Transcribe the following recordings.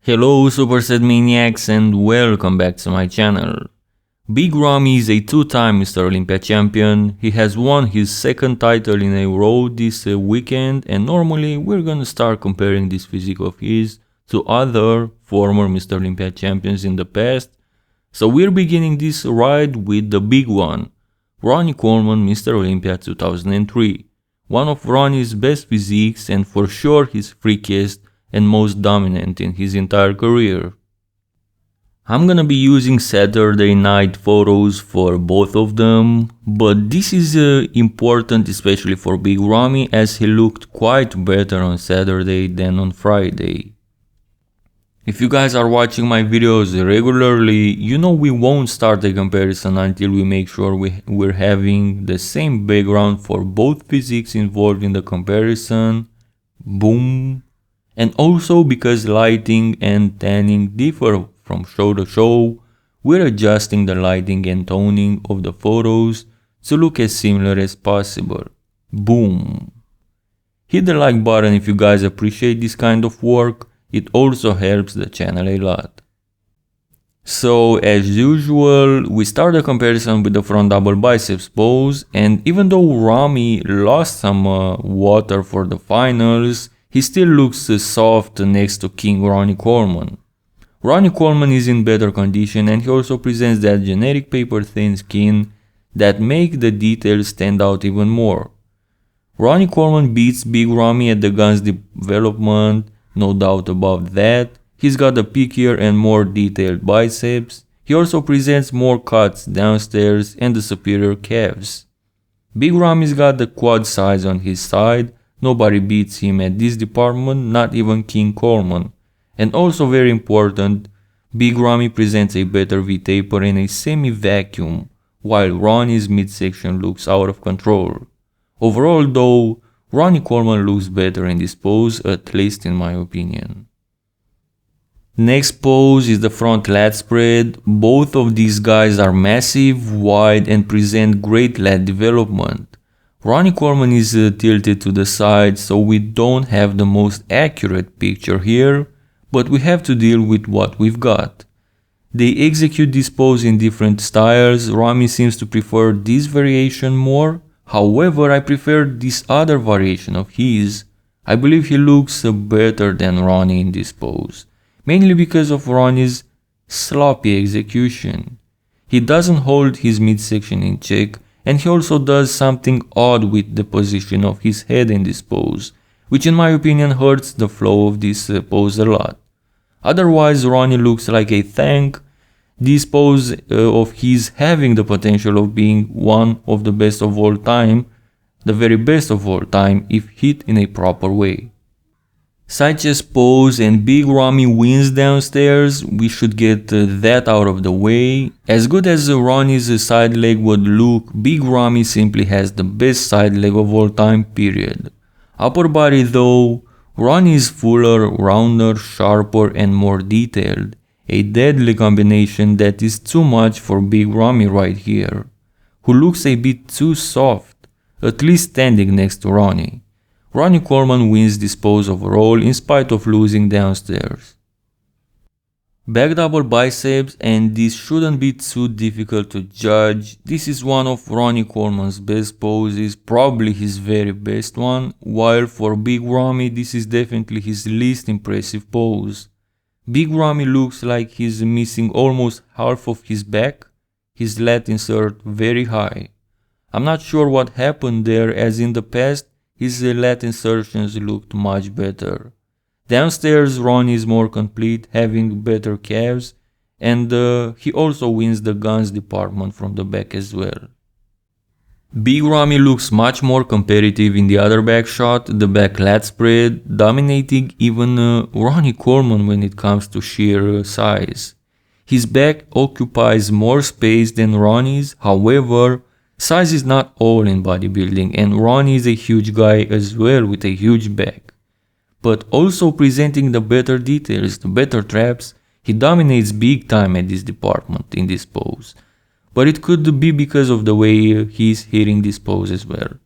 Hello Superset Maniacs and welcome back to my channel. Big Ramy is a two-time Mr. Olympia champion. He has won his second title in a row this weekend, and normally we're gonna start comparing this physique of his to other former Mr. Olympia champions in the past. So we're beginning this ride with the big one, Ronnie Coleman, Mr. Olympia 2003. One of Ronnie's best physiques and for sure his freakiest and most dominant in his entire career. I'm gonna be using Saturday night photos for both of them, but this is important especially for Big Ramy, as he looked quite better on Saturday than on Friday. If you guys are watching my videos regularly, you know we won't start a comparison until we make sure we're having the same background for both physiques involved in the comparison. Boom. And also because lighting and tanning differ from show to show, we're adjusting the lighting and toning of the photos to look as similar as possible. Boom! Hit the like button if you guys appreciate this kind of work, it also helps the channel a lot. So as usual, we start the comparison with the front double biceps pose, and even though Ramy lost some water for the finals, he still looks soft next to King Ronnie Coleman. Ronnie Coleman is in better condition and he also presents that generic paper thin skin that make the details stand out even more. Ronnie Coleman beats Big Ramy at the guns development, no doubt about that. He's got a pickier and more detailed biceps. He also presents more cuts downstairs and the superior calves. Big Ramy's got the quad size on his side. Nobody beats him at this department, not even King Coleman. And also very important, Big Ramy presents a better V-taper in a semi-vacuum, while Ronnie's midsection looks out of control. Overall though, Ronnie Coleman looks better in this pose, at least in my opinion. Next pose is the front lat spread. Both of these guys are massive, wide and present great lat development. Ronnie Coleman is tilted to the side, so we don't have the most accurate picture here, but we have to deal with what we've got. They execute this pose in different styles. Ramy seems to prefer this variation more, however I prefer this other variation of his. I believe he looks better than Ronnie in this pose, mainly because of Ronnie's sloppy execution. He doesn't hold his midsection in check, and he also does something odd with the position of his head in this pose, which in my opinion hurts the flow of this pose a lot. Otherwise, Ronnie looks like a tank. This pose of his having the potential of being one of the best of all time, the very best of all time if hit in a proper way. Side chest pose and Big Ramy wins downstairs. We should get that out of the way. As good as Ronnie's side leg would look, Big Ramy simply has the best side leg of all time, period. Upper body though, Ronnie is fuller, rounder, sharper and more detailed. A deadly combination that is too much for Big Ramy right here, who looks a bit too soft, at least standing next to Ronnie. Ronnie Coleman wins this pose overall in spite of losing downstairs. Back double biceps, and this shouldn't be too difficult to judge. This is one of Ronnie Coleman's best poses, probably his very best one, while for Big Ramy this is definitely his least impressive pose. Big Ramy looks like he's missing almost half of his back, his lat insert very high. I'm not sure what happened there, as in the past his lat insertions looked much better. Downstairs Ronnie is more complete, having better calves, and he also wins the guns department from the back as well. Big Ramy looks much more competitive in the other back shot, the back lat spread, dominating even Ronnie Coleman when it comes to sheer size. His back occupies more space than Ronnie's, however, size is not all in bodybuilding, and Ronnie is a huge guy as well with a huge back. But also presenting the better details, the better traps, he dominates big time at this department in this pose. But it could be because of the way he's hitting this pose as well.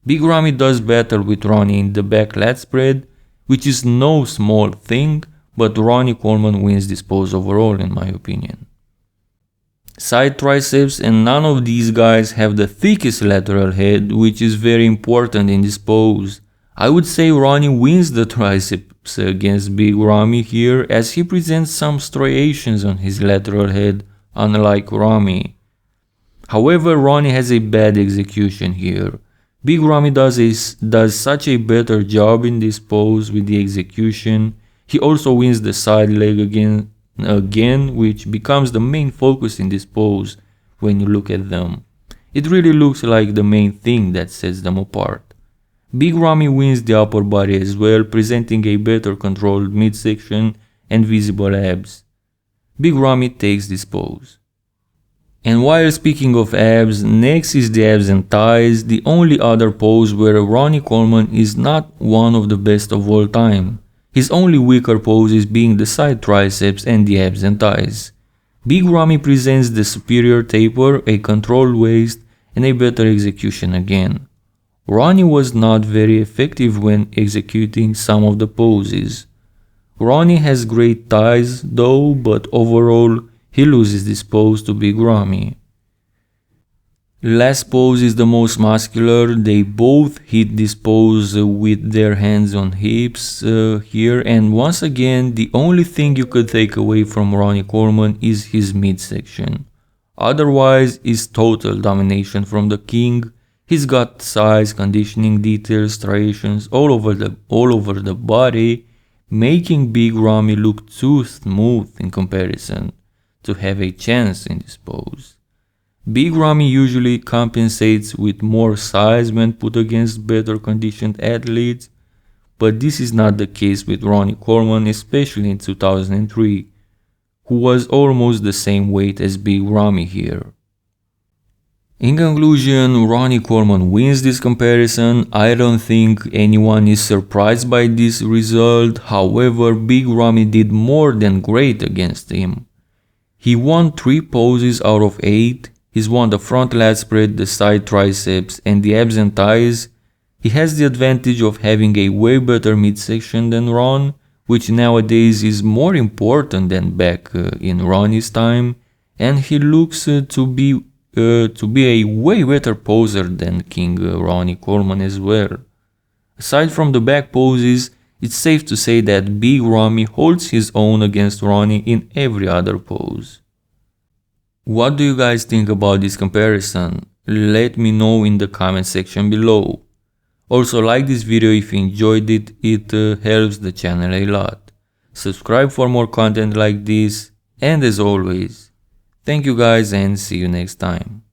Big Ramy does better with Ronnie in the back lat spread, which is no small thing, but Ronnie Coleman wins this pose overall in my opinion. Side triceps, and none of these guys have the thickest lateral head, which is very important in this pose. I would say Ronnie wins the triceps against Big Ramy here, as he presents some striations on his lateral head, unlike Ramy. However, Ronnie has a bad execution here. Big Ramy does such a better job in this pose with the execution. He also wins the side leg again, which becomes the main focus in this pose when you look at them. It really looks like the main thing that sets them apart. Big Ramy wins the upper body as well, presenting a better controlled midsection and visible abs. Big Ramy takes this pose. And while speaking of abs, next is the abs and thighs, the only other pose where Ronnie Coleman is not one of the best of all time. His only weaker poses being the side triceps and the abs and thighs. Big Ramy presents the superior taper, a controlled waist, and a better execution again. Ronnie was not very effective when executing some of the poses. Ronnie has great thighs though, but overall he loses this pose to Big Ramy. Last pose is the most muscular. They both hit this pose with their hands on hips here, and once again the only thing you could take away from Ronnie Coleman is his midsection. Otherwise is total domination from the king. He's got size, conditioning details, striations all over the body, making Big Ramy look too smooth in comparison to have a chance in this pose. Big Ramy usually compensates with more size when put against better conditioned athletes, but this is not the case with Ronnie Coleman, especially in 2003, who was almost the same weight as Big Ramy here. In conclusion, Ronnie Coleman wins this comparison. I don't think anyone is surprised by this result. However, Big Ramy did more than great against him. He won 3 poses out of 8. He's won the front lat spread, the side triceps, and the abs and thighs. He has the advantage of having a way better midsection than Ron, which nowadays is more important than back in Ronnie's time, and he looks to be a way better poser than King Ronnie Coleman as well. Aside from the back poses, it's safe to say that Big Ramy holds his own against Ronnie in every other pose. What do you guys think about this comparison? Let me know in the comment section below. Also, like this video if you enjoyed it, it helps the channel a lot. Subscribe for more content like this, and as always, thank you guys and see you next time.